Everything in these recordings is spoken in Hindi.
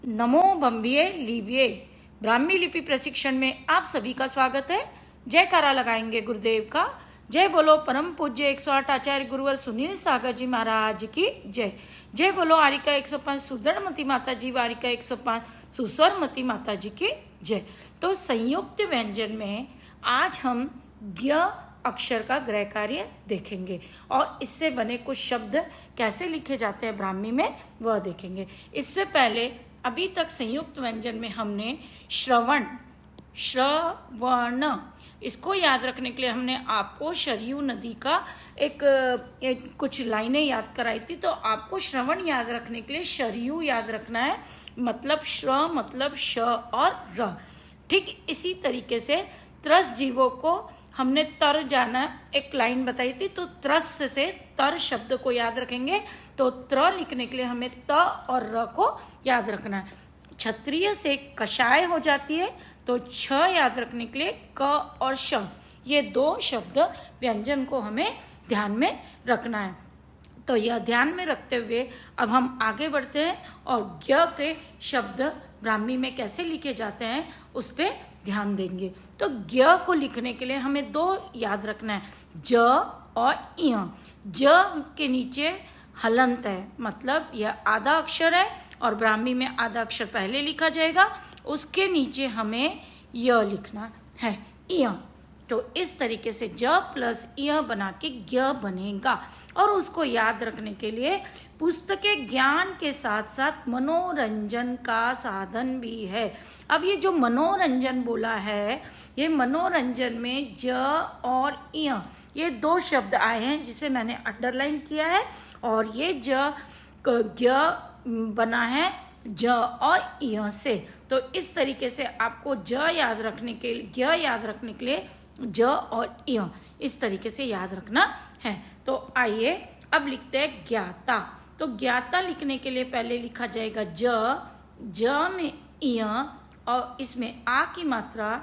नमो बम्बिये लीविये ब्राह्मी लिपि प्रशिक्षण में आप सभी का स्वागत है। जयकारा लगाएंगे गुरुदेव का। जय बोलो परम पूज्य 108 आचार्य गुरुवर सुनील सागर जी महाराज की जय। जय बोलो आरिका 105 सुदृढ़मती माता जी, वारिका 105 सुस्वरमती माता जी की जय। तो संयुक्त व्यंजन में आज हम ज्ञ अक्षर का ग्रह कार्य देखेंगे और इससे बने कुछ शब्द कैसे लिखे जाते हैं ब्राह्मी में वह देखेंगे। इससे पहले अभी तक संयुक्त व्यंजन में हमने श्रवण इसको याद रखने के लिए हमने आपको सरयू नदी का एक कुछ लाइनें याद कराई थी। तो आपको श्रवण याद रखने के लिए सरयू याद रखना है, मतलब श्र मतलब श और र। ठीक इसी तरीके से त्रस जीवों को हमने तर जाना एक लाइन बताई थी। तो त्रस से तर शब्द को याद रखेंगे तो त्र लिखने के लिए हमें त और र को याद रखना है। क्षत्रिय से कषाय हो जाती है तो छ याद रखने के लिए क और श, ये दो शब्द व्यंजन को हमें ध्यान में रखना है। तो यह ध्यान में रखते हुए अब हम आगे बढ़ते हैं और ज्ञ के शब्द ब्राह्मी में कैसे लिखे जाते हैं उस पर ध्यान देंगे। तो ज्ञ को लिखने के लिए हमें दो याद रखना है, ज और इय। ज के नीचे हलंत है, मतलब यह आधा अक्षर है और ब्राह्मी में आधा अक्षर पहले लिखा जाएगा, उसके नीचे हमें य लिखना है, इय। तो इस तरीके से ज प्लस य बना के ज्ञ बनेगा। और उसको याद रखने के लिए पुस्तकें ज्ञान के साथ साथ मनोरंजन का साधन भी है। अब ये जो मनोरंजन बोला है, ये मनोरंजन में ज और य ये दो शब्द आए हैं जिसे मैंने अंडरलाइन किया है, और ये ज ज्ञ बना है ज और य से। तो इस तरीके से आपको ज याद रखने के लिए, ज्ञ याद रखने के लिए ज और य इस तरीके से याद रखना है। तो आइए अब लिखते हैं ज्ञाता। तो ज्ञाता लिखने के लिए पहले लिखा जाएगा ज में य और इसमें आ की मात्रा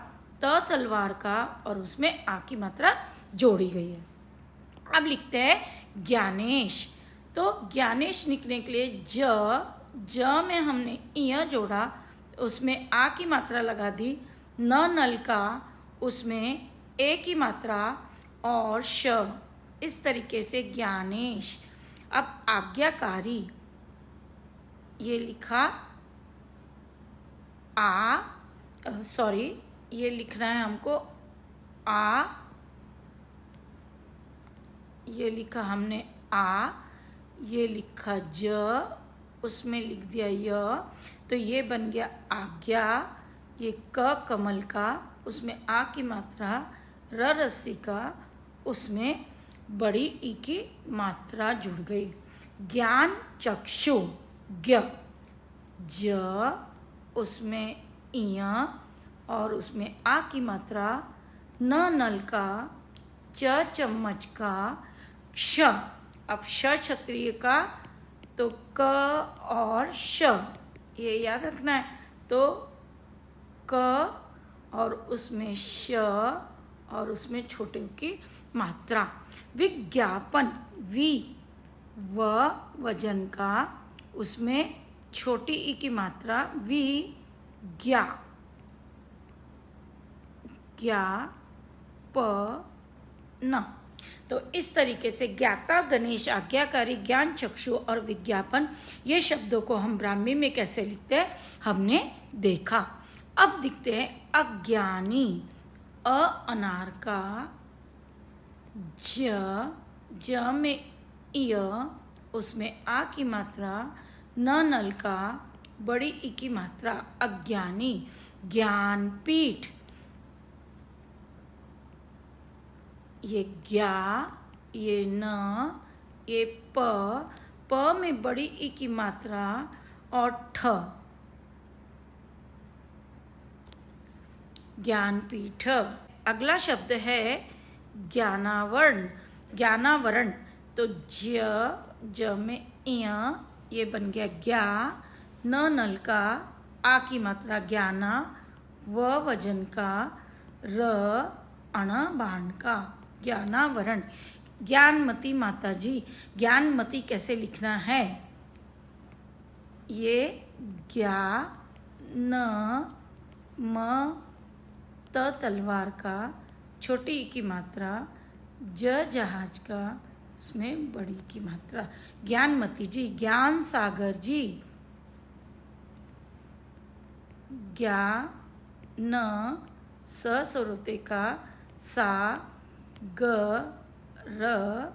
त तलवार का और उसमें आ की मात्रा जोड़ी गई है। अब लिखते हैं ज्ञानेश। तो ज्ञानेश लिखने के लिए ज में हमने य जोड़ा, उसमें आ की मात्रा लगा दी, न नल का उसमें ए की मात्रा और श, इस तरीके से ज्ञानेश। अब आज्ञाकारी ये लिखा ये लिखना है हमको ये लिखा हमने ये लिखा ज, उसमें लिख दिया य, तो ये बन गया आज्ञा। ये क कमल का, उसमें आ की मात्रा, र रस्सी का, उसमें बड़ी ई की मात्रा जुड़ गई। ज्ञान चक्षु ज्ञ, ज उसमें इय और उसमें आ की मात्रा, न नल का, च चम्मच का, क्ष। अब श क्षत्रिय का, तो क और श ये याद रखना है। तो क और उसमें श और उसमें छोटे की मात्रा। विज्ञापन वी व वजन का, उसमें छोटी ई की मात्रा, वि ज्ञा प न। तो इस तरीके से ज्ञाता, गणेश, आज्ञाकारी, ज्ञान चक्षु और विज्ञापन ये शब्दों को हम ब्राह्मी में कैसे लिखते हैं हमने देखा। अब दिखते हैं अज्ञानी। अनार का, ज में य, उसमें आ की मात्रा, न नल का, बड़ी ई की मात्रा, अज्ञानी। ज्ञानपीठ ये ज्ञा, ये न, ये प में बड़ी ई की मात्रा और ठ, ज्ञानपीठ। अगला शब्द है ज्ञानावरण। ज्ञानावरण तो ज में इय, ये बन गया ज्ञा, न नल का, आ की मात्रा ज्ञाना, व वजन का, र अण बाण का, ज्ञानावरण। ज्ञानमती माता जी, ज्ञानमती कैसे लिखना है, ये ज्ञा न म त तलवार का, छोटी ई की मात्रा, ज जहाज का, उसमें बड़ी की मात्रा। ज्ञानमती जी, ज्ञान सागर जी, ज्ञा न स सरोते का, सा ग र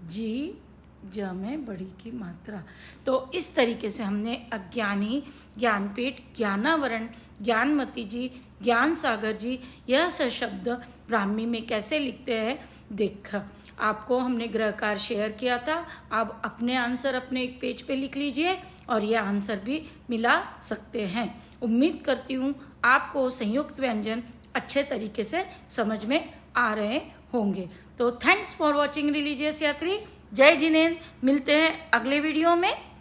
जी, ज में बड़ी की मात्रा। तो इस तरीके से हमने अज्ञानी, ज्ञानपीठ, ज्ञानावरण, ज्ञानमती जी, ज्ञान सागर जी, यह सब शब्द ब्राह्मी में कैसे लिखते हैं देखा। आपको हमने ग्रहकार शेयर किया था। आप अपने आंसर अपने एक पेज पे लिख लीजिए और यह आंसर भी मिला सकते हैं। उम्मीद करती हूँ आपको संयुक्त व्यंजन अच्छे तरीके से समझ में आ रहे होंगे। तो थैंक्स फॉर वॉचिंग रिलीजियस यात्री। जय जिनेंद्र। मिलते हैं अगले वीडियो में।